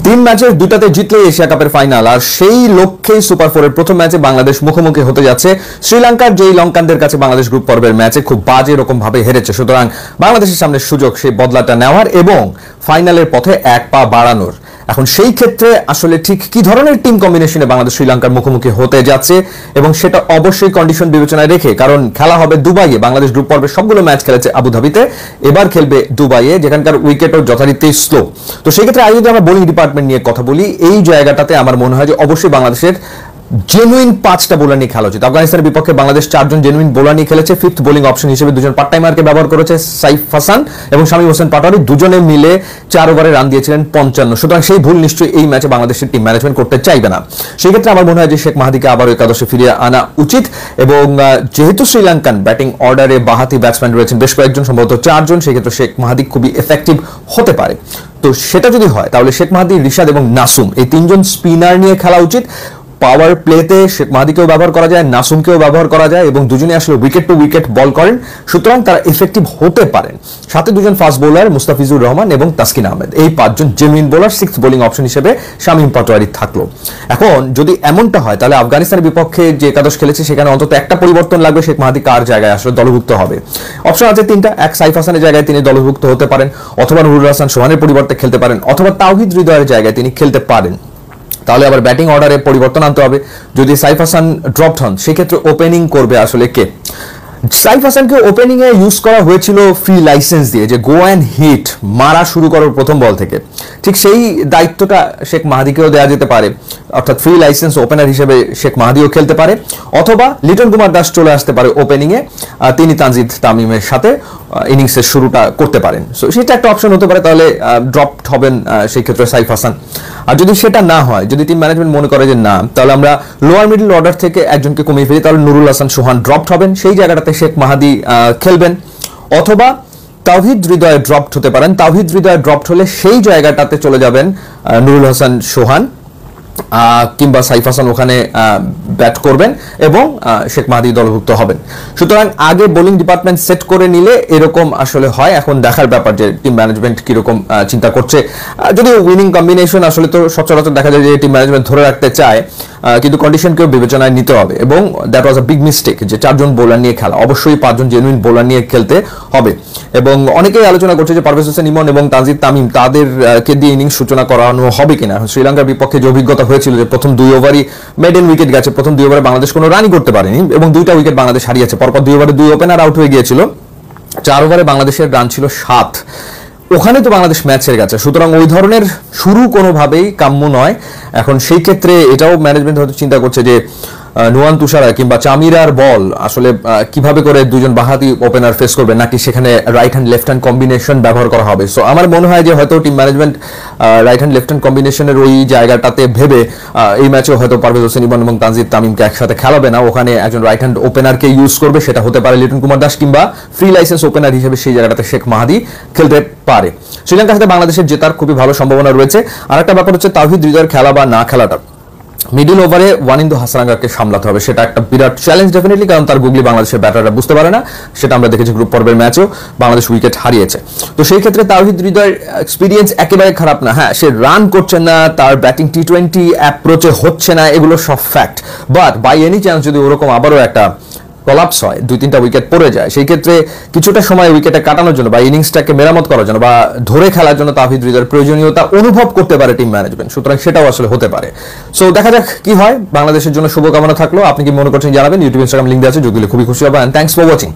তিন ম্যাচের দুটাতে জিতলেই এশিয়া কাপের ফাইনাল, আর সেই লক্ষ্যেই সুপার ফোরের প্রথম ম্যাচে বাংলাদেশ মুখোমুখি হতে যাচ্ছে শ্রীলঙ্কার, যেই লঙ্কানদের কাছে বাংলাদেশ গ্রুপ পর্বের ম্যাচে খুব বাজে রকম ভাবে হেরেছে। সুতরাং বাংলাদেশের সামনে সুযোগ সেই বদলাটা নেওয়ার এবং ফাইনালের পথে এক পা বাড়ানোর। এখন সেই ক্ষেত্রে আসলে ঠিক কি ধরনের টিম কম্বিনেশনে বাংলাদেশ শ্রীলঙ্কার মুখোমুখি হতে যাচ্ছে, এবং সেটা অবশ্যই কন্ডিশন বিবেচনায় রেখে, কারণ খেলা হবে দুবাইয়ে। বাংলাদেশ গ্রুপ পর্বের সবগুলো ম্যাচ খেলেছে আবুধাবিতে, এবার খেলবে দুবাইয়ে, যেখানকার উইকেটও যথারীতি স্লো। তো সেই ক্ষেত্রে যদি আমরা বোলিং ডিপার্টমেন্ট নিয়ে কথা বলি, এই জায়গাটাতে আমার মনে হয় যে অবশ্যই বাংলাদেশের জেনুইন 5টা বোলার নিয়ে খেলা উচিত। আফগানিস্তানের বিপক্ষে বাংলাদেশ 4জন জেনুইন বোলার নিয়ে খেলেছে। ফিফথ বোলিং অপশন হিসেবে দুজন পার্ট টাইমারকে ব্যবহার করেছে, সাইফ হাসান এবং শামীম হোসেন পাটোয়ারি, দুজনে মিলে 4 ওভারে রান দিয়েছিলেন 55। সুতরাং সেই ভুল নিশ্চয়ই এই ম্যাচে বাংলাদেশের টিম ম্যানেজমেন্ট করতে চাইবে না। সেই ক্ষেত্রে আমার মনে হয় যে শেখ মাহাদিকে আবারও একাদশে ফিরিয়ে আনা উচিত, এবং যেহেতু শ্রীলঙ্কান ব্যাটিং অর্ডারে বাহাতি ব্যাটসম্যান রয়েছেন বেশ কয়েকজন, সম্ভবত 4জন, সেই ক্ষেত্রে শেখ মাহাদি খুবই এফেক্টিভ হতে পারে। তো সেটা যদি হয় তাহলে শেখ মাহাদি, রিশাদ এবং নাসুম, এই 3জন স্পিনার নিয়ে খেলা উচিত। পাওয়ার প্লেতে শেখ মাহাদিকেও ব্যবহার করা যায়, নাসুমকেও ব্যবহার করা যায়, এবং দুজনে আসলে উইকেট টু উইকেট বল করেন, সুতরাং তারা এফেক্টিভ হতে পারেন। সাথে দুজন ফাস্ট বোলার মুস্তাফিজুর রহমান এবং তাসকিন আহমেদ, এই 5জন genuine bowler. Sixth bowling option হিসেবে শামীম পাটোয়ারি থাকলো। এখন যদি এমনটা হয় তাহলে আফগানিস্তানের বিপক্ষে যে একাদশ খেলেছে সেখানে অন্তত একটা পরিবর্তন লাগবে। শেখ মাহাদি কার জায়গায় আসলে দলভুক্ত হবে? অপশন আছে 3টা। এক, সাইফ হাসানের জায়গায় তিনি দলভুক্ত হতে পারেন, অথবা নুরুল হাসান সোহানের পরিবর্তে খেলতে পারেন, অথবা তাওহিদ হৃদয়ের জায়গায় তিনি খেলতে পারেন। তাহলে আবার ব্যাটিং অর্ডারে পরিবর্তন আনতে হবে। যদি সাইফ হাসান ড্রপড হন সেক্ষেত্রে ওপেনিং করবে আসলে কে? সাইফ হাসানকে ওপেনিং এ ইউজ করা হয়েছিল ফ্রি লাইসেন্স দিয়ে, যে গো অ্যান্ড হিট, মারা শুরু করার প্রথম বল থেকে। ঠিক সেই দায়িত্বটা শেখ মাহাদিকেও দেওয়া যেতে পারে, অর্থাৎ ফ্রি লাইসেন্স ওপেনার হিসেবে শেখ মাহাদিও খেলতে পারে, অথবা লিটন কুমার দাস চলে আসতে পারে ওপেনিং এ, তিনি তানজিদ তামিমের সাথে ইনিংসের শুরুটা করতে পারেন। সো সেটা একটা অপশন হতে পারে। তাহলে ড্রপ হবেন সেই ক্ষেত্রে সাইফ হাসান। আর যদি সেটা না হয়, যদি টিম ম্যানেজমেন্ট মনে করে যে না, তাহলে আমরা লোয়ার মিডল অর্ডার থেকে একজনকে কমিয়ে ফেলি, তাহলে নুরুল হাসান সোহান ড্রপড হবেন, সেই জায়গাটাতে শেখ মাহাদি খেলবেন। অথবা তাওহিদ হৃদয় ড্রপড হতে পারেন, তাওহিদ হৃদয় ড্রপড হলে সেই জায়গাটাতে চলে যাবেন নুরুল হাসান সোহান, কিংবা সাইফ হাসান ওখানে ব্যাট করবেন এবং শেখ মাহাদি দলভুক্ত হবেন। সুতরাং আগে বোলিং ডিপার্টমেন্ট সেট করে নিলে এরকম আসলে হয়। এখন দেখার ব্যাপার যে টিম ম্যানেজমেন্ট কিরকম চিন্তা করছে। যদি উইনিং কম্বিনেশন আসলে তো সচরাচর দেখা যায় যে টিম ম্যানেজমেন্ট ধরে রাখতে চায়, কিন্তু কন্ডিশনকেও বিবেচনায় নিতে হবে, এবং that was a big mistake যে 4জন বোলার নিয়ে খেলা। অবশ্যই 5জন জেনুইন বোলার নিয়ে খেলতে হবে। এবং অনেকেই আলোচনা করছে যে পারভেজ হোসেন ইমন এবং তানজিদ তামিম, তাদেরকে দিয়ে ইনিংস সূচনা করানো হবে কিনা। শ্রীলঙ্কার বিপক্ষে যে অভিজ্ঞতা হয়েছিল যে প্রথম 2 ওভারই মেডেন উইকেট গেছে, প্রথম 2 ওভারে বাংলাদেশ কোনো রানই করতে পারেনি, এবং 2টা উইকেট বাংলাদেশ হারিয়েছে। পরপর 2 ওভারে 2 ওপেনার আউট হয়ে গিয়েছিল, 4 ওভারে বাংলাদেশের রান ছিল 7। ওখানে তো বাংলাদেশ ম্যাচ হেরে গেছে। সুতরাং ওই ধরনের শুরু কোনোভাবেই কাম্য নয়। এখন সেই ক্ষেত্রে এটাও ম্যানেজমেন্ট হয়তো চিন্তা করছে যে নুয়ান তুষারা কিংবা চামিরার বল আসলে কিভাবে করে দুজন বাহাতি ওপেনার ফেস করবে, নাকি সেখানে right hand left hand combination ব্যবহার করা হবে। সো আমার মনে হয় যে হয়তো team management right hand left hand কম্বিনেশনের ওই জায়গাটাতে ভেবে এই ম্যাচেও হয়তো পারভেজ হোসেন ইমন এবং তানজিদ তামিমকে একসাথে খেলাবে না, ওখানে একজন রাইট হ্যান্ড ওপেনারকে ইউজ করবে। সেটা হতে পারে লিটন কুমার দাস, কিংবা ফ্রি লাইসেন্স ওপেনার হিসেবে সেই জায়গাটাতে শেখ মাহাদি খেলতে পারে। শ্রীলঙ্কার সাথে বাংলাদেশের জেতার খুবই ভালো সম্ভাবনা রয়েছে। আর একটা ব্যাপার হচ্ছে তাওহিদ হৃদয়ের খেলা বা না খেলাটা। মিডল ওভারে ওয়ানিন্দু হাসারাঙ্গাকে সামলাতে হবে, সেটা একটা বিরাট চ্যালেঞ্জ ডেফিনেটলি, কারণ তার গুগলি বাংলাদেশের ব্যাটাররা বুঝতে পারে না। সেটা আমরা দেখেছি গ্রুপ পর্বের ম্যাচেও, বাংলাদেশ উইকেট হারিয়েছে। তো সেই ক্ষেত্রে তাওহিদ হৃদয়ের এক্সপিরিয়েন্স একেবারে খারাপ না। হ্যাঁ, সে রান করছে না, তার ব্যাটিং টি20 অ্যাপ্রোচে হচ্ছে না, এগুলো সব fact. But by any chance যদি ওরকম আবারও একটা কলাপস হয়, 2-3টা উইকেট পড়ে যায়, সেই ক্ষেত্রে কিছুটা সময় উইকেটে কাটানোর জন্য বা ইনিংসটাকে মেরামত করার জন্য বা ধরে খেলার জন্য তাওহিদ হৃদয়ের প্রয়োজনীয়তা অনুভব করতে পারে টিম ম্যানেজমেন্ট। সুতরাং সেটাও আসলে হতে পারে। সো দেখা যাক কি হয়। বাংলাদেশের জন্য শুভকামনা থাকলো। আপনি কি মনে করছেন জানাবেন। ইউটিউব, ইনস্টাগ্রাম লিঙ্ক দেওয়া আছে, যোগ দিলে খুবই খুশি হবেন। Thanks for watching.